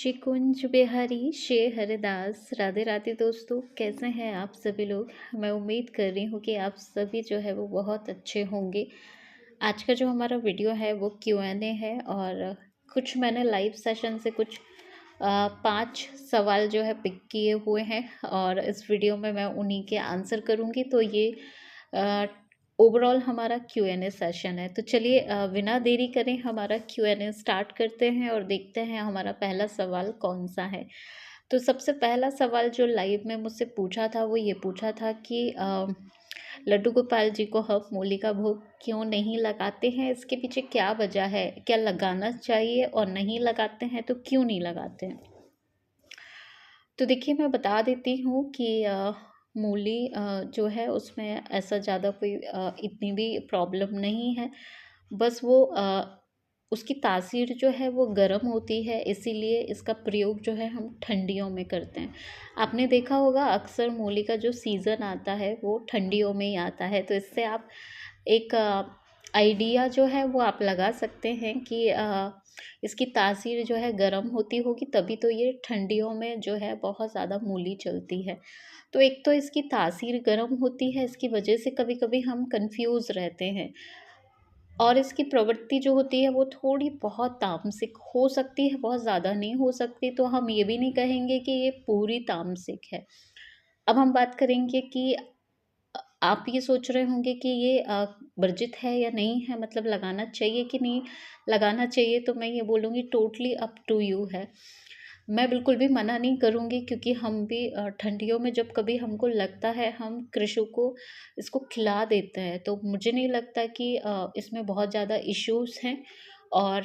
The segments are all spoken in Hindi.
शिकुंज बिहारी शे हरिदास। राधे राधे दोस्तों, कैसे हैं आप सभी लोग। मैं उम्मीद कर रही हूँ कि आप सभी जो है वो बहुत अच्छे होंगे। आज का जो हमारा वीडियो है वो Q&A है और कुछ मैंने लाइव सेशन से कुछ 5 सवाल जो है पिक किए हुए हैं और इस वीडियो में मैं उन्हीं के आंसर करूँगी। तो ये ओवरऑल हमारा Q&A सेशन है। तो चलिए बिना देरी करें हमारा Q&A स्टार्ट करते हैं और देखते हैं हमारा पहला सवाल कौन सा है। तो सबसे पहला सवाल जो लाइव में मुझसे पूछा था वो ये पूछा था कि लड्डू गोपाल जी को हम मूली का भोग क्यों नहीं लगाते हैं, इसके पीछे क्या वजह है, क्या लगाना चाहिए और नहीं लगाते हैं तो क्यों नहीं लगाते हैं। तो देखिए मैं बता देती हूँ कि मूली जो है उसमें ऐसा ज़्यादा कोई इतनी भी प्रॉब्लम नहीं है। बस वो उसकी तासीर जो है वो गर्म होती है, इसीलिए इसका प्रयोग जो है हम ठंडियों में करते हैं। आपने देखा होगा अक्सर मूली का जो सीज़न आता है वो ठंडियों में ही आता है। तो इससे आप एक आइडिया जो है वो आप लगा सकते हैं कि इसकी तासीर जो है गर्म होती होगी, तभी तो ये ठंडियों में जो है बहुत ज़्यादा मूली चलती है। तो एक तो इसकी तासीर गर्म होती है, इसकी वजह से कभी कभी हम कंफ्यूज रहते हैं। और इसकी प्रवृत्ति जो होती है वो थोड़ी बहुत तामसिक हो सकती है, बहुत ज़्यादा नहीं हो सकती। तो हम ये भी नहीं कहेंगे कि ये पूरी तामसिक है। अब हम बात करेंगे कि आप ये सोच रहे होंगे कि ये वर्जित है या नहीं है, मतलब लगाना चाहिए कि नहीं लगाना चाहिए। तो मैं ये बोलूँगी टोटली अप टू यू है। मैं बिल्कुल भी मना नहीं करूँगी, क्योंकि हम भी ठंडियों में जब कभी हमको लगता है हम कृषि को इसको खिला देते हैं, तो मुझे नहीं लगता कि इसमें बहुत ज़्यादा इश्यूज़ हैं। और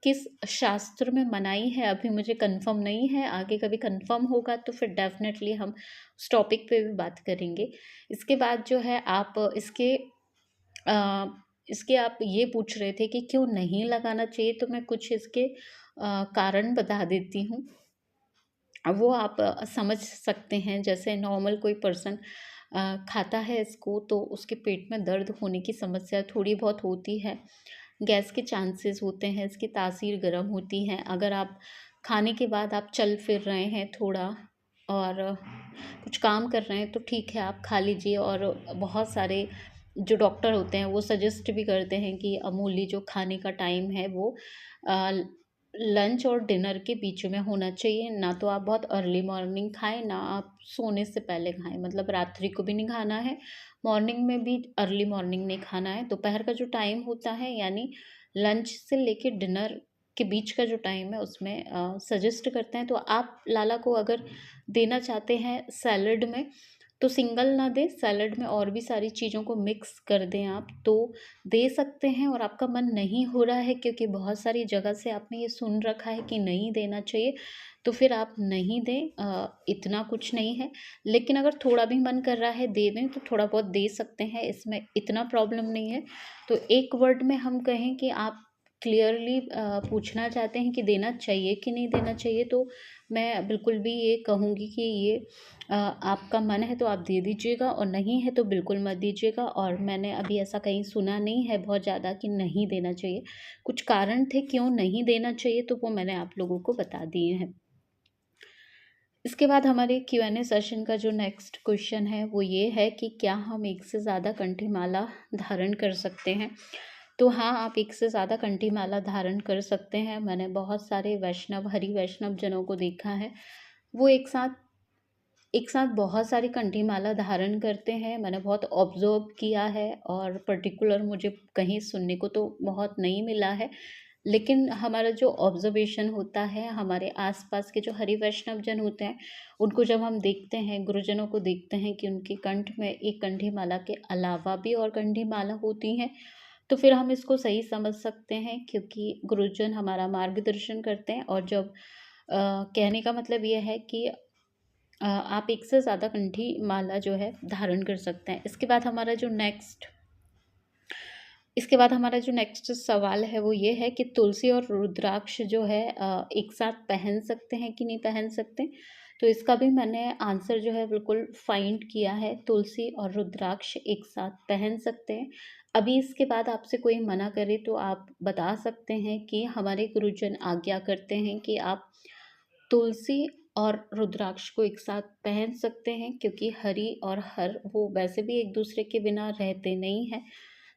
किस शास्त्र में मनाही है अभी मुझे कंफर्म नहीं है, आगे कभी कंफर्म होगा तो फिर डेफिनेटली हम उस टॉपिक पे भी बात करेंगे। इसके बाद जो है आप अ, इसके आप ये पूछ रहे थे कि क्यों नहीं लगाना चाहिए, तो मैं कुछ इसके कारण बता देती हूँ। अब वो आप समझ सकते हैं। जैसे नॉर्मल कोई पर्सन खाता है इसको तो उसके पेट में दर्द होने की समस्या थोड़ी बहुत होती है, गैस के चांसेस होते हैं, इसकी तासीर गर्म होती है। अगर आप खाने के बाद आप चल फिर रहे हैं थोड़ा और कुछ काम कर रहे हैं तो ठीक है, आप खा लीजिए। और बहुत सारे जो डॉक्टर होते हैं वो सजेस्ट भी करते हैं कि अमूली जो खाने का टाइम है वो लंच और डिनर के बीच में होना चाहिए। ना तो आप बहुत अर्ली मॉर्निंग खाएं, ना आप सोने से पहले खाएं, मतलब रात्रि को भी नहीं खाना है, मॉर्निंग में भी अर्ली मॉर्निंग नहीं खाना है। दोपहर का जो टाइम होता है यानी लंच से लेके डिनर के बीच का जो टाइम है उसमें सजेस्ट करते हैं। तो आप लाला को अगर देना चाहते हैं सैलड में तो सिंगल ना दें, सैलड में और भी सारी चीज़ों को मिक्स कर दें आप तो दे सकते हैं। और आपका मन नहीं हो रहा है क्योंकि बहुत सारी जगह से आपने ये सुन रखा है कि नहीं देना चाहिए, तो फिर आप नहीं दें। इतना कुछ नहीं है। लेकिन अगर थोड़ा भी मन कर रहा है दे दें तो थोड़ा बहुत दे सकते हैं, इसमें इतना प्रॉब्लम नहीं है। तो एक वर्ड में हम कहें कि आप क्लियरली पूछना चाहते हैं कि देना चाहिए कि नहीं देना चाहिए, तो मैं बिल्कुल भी ये कहूँगी कि ये आपका मन है तो आप दे दीजिएगा और नहीं है तो बिल्कुल मत दीजिएगा। और मैंने अभी ऐसा कहीं सुना नहीं है बहुत ज़्यादा कि नहीं देना चाहिए। कुछ कारण थे क्यों नहीं देना चाहिए, तो वो मैंने आप लोगों को बता दिए हैं। इसके बाद हमारे Q&A सेशन का जो नेक्स्ट क्वेश्चन है वो ये है कि क्या हम एक से ज़्यादा कंठी माला धारण कर सकते हैं। तो हाँ, आप एक से ज़्यादा कंठी माला धारण कर सकते हैं। मैंने बहुत सारे वैष्णव हरि वैष्णव जनों को देखा है, वो एक साथ बहुत सारी कंठी माला धारण करते हैं। मैंने बहुत ऑब्जर्व किया है और पर्टिकुलर मुझे कहीं सुनने को तो बहुत नहीं मिला है। लेकिन हमारा जो ऑब्जर्वेशन होता है, हमारे आसपास के जो हरि वैष्णव जन होते हैं उनको जब हम देखते हैं, गुरुजनों को देखते हैं कि उनके कंठ में एक कंठी माला के अलावा भी और कंठी माला होती हैं, तो फिर हम इसको सही समझ सकते हैं, क्योंकि गुरुजन हमारा मार्गदर्शन करते हैं। और जब कहने का मतलब ये है कि आप एक से ज़्यादा कंठी माला जो है धारण कर सकते हैं। इसके बाद हमारा जो नेक्स्ट सवाल है वो ये है कि तुलसी और रुद्राक्ष जो है एक साथ पहन सकते हैं कि नहीं पहन सकते। तो इसका भी मैंने आंसर जो है बिल्कुल फाइंड किया है, तुलसी और रुद्राक्ष एक साथ पहन सकते हैं। अभी इसके बाद आपसे कोई मना करे तो आप बता सकते हैं कि हमारे गुरुजन आज्ञा करते हैं कि आप तुलसी और रुद्राक्ष को एक साथ पहन सकते हैं, क्योंकि हरि और हर वो वैसे भी एक दूसरे के बिना रहते नहीं हैं।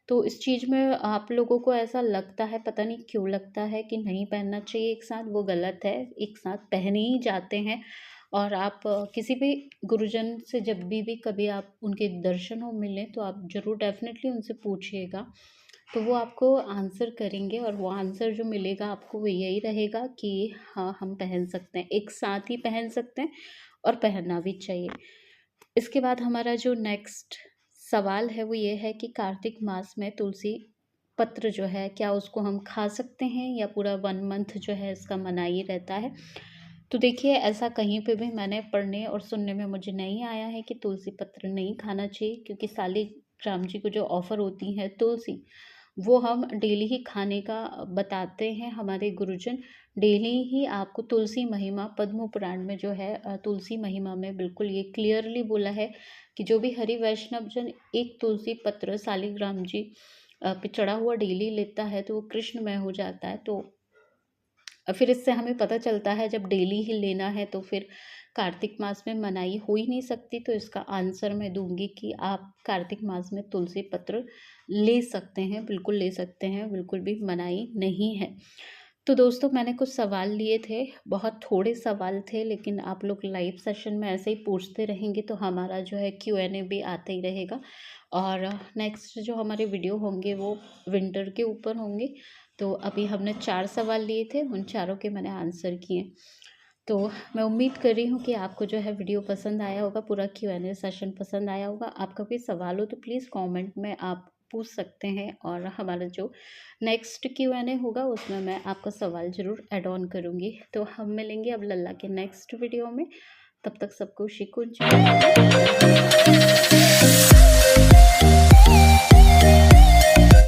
तो इस चीज़ में आप लोगों को ऐसा लगता है, पता नहीं क्यों लगता है कि नहीं पहनना चाहिए एक साथ, वो गलत है। एक साथ पहने ही जाते हैं। और आप किसी भी गुरुजन से जब भी कभी आप उनके दर्शनों मिलें तो आप ज़रूर डेफ़िनेटली उनसे पूछिएगा। तो वो आपको आंसर करेंगे, और वो आंसर जो मिलेगा आपको वो यही रहेगा कि हाँ, हम पहन सकते हैं, एक साथ ही पहन सकते हैं और पहनना भी चाहिए। इसके बाद हमारा जो नेक्स्ट सवाल है वो ये है कि कार्तिक मास में तुलसी पत्र जो है, क्या उसको हम खा सकते हैं या पूरा 1 मंथ जो है इसका मना ही रहता है? तो देखिए, ऐसा कहीं पे भी मैंने पढ़ने और सुनने में मुझे नहीं आया है कि तुलसी पत्र नहीं खाना चाहिए, क्योंकि सालिग्राम जी को जो ऑफ़र होती है तुलसी, वो हम डेली ही खाने का बताते हैं हमारे गुरुजन। डेली ही आपको तुलसी महिमा पद्म पुराण में जो है तुलसी महिमा में बिल्कुल ये क्लियरली बोला है कि जो भी हरि वैष्णव जन एक तुलसी पत्र सालिग्राम जी पे चढ़ा हुआ डेली लेता है तो वो कृष्णमय हो जाता है। तो फिर इससे हमें पता चलता है, जब डेली ही लेना है तो फिर कार्तिक मास में मनाही हो ही नहीं सकती। तो इसका आंसर मैं दूंगी कि आप कार्तिक मास में तुलसी पत्र ले सकते हैं, बिल्कुल ले सकते हैं, बिल्कुल भी मनाही नहीं है। तो दोस्तों, मैंने कुछ सवाल लिए थे, बहुत थोड़े सवाल थे, लेकिन आप लोग लाइव सेशन में ऐसे ही पूछते रहेंगे तो हमारा जो है Q&A भी आता ही रहेगा। और नेक्स्ट जो हमारे वीडियो होंगे वो विंटर के ऊपर होंगे। तो अभी हमने 4 सवाल लिए थे, उन चारों के मैंने आंसर किए। तो मैं उम्मीद कर रही हूँ कि आपको जो है वीडियो पसंद आया होगा, पूरा Q&A सेशन पसंद आया होगा। आपका कोई सवाल हो तो प्लीज़ कमेंट में आप पूछ सकते हैं, और हमारा जो नेक्स्ट Q&A होगा उसमें मैं आपका सवाल ज़रूर ऐड ऑन करूँगी। तो हम मिलेंगे अब लल्ला के नेक्स्ट वीडियो में। तब तक सबको शिकुंज।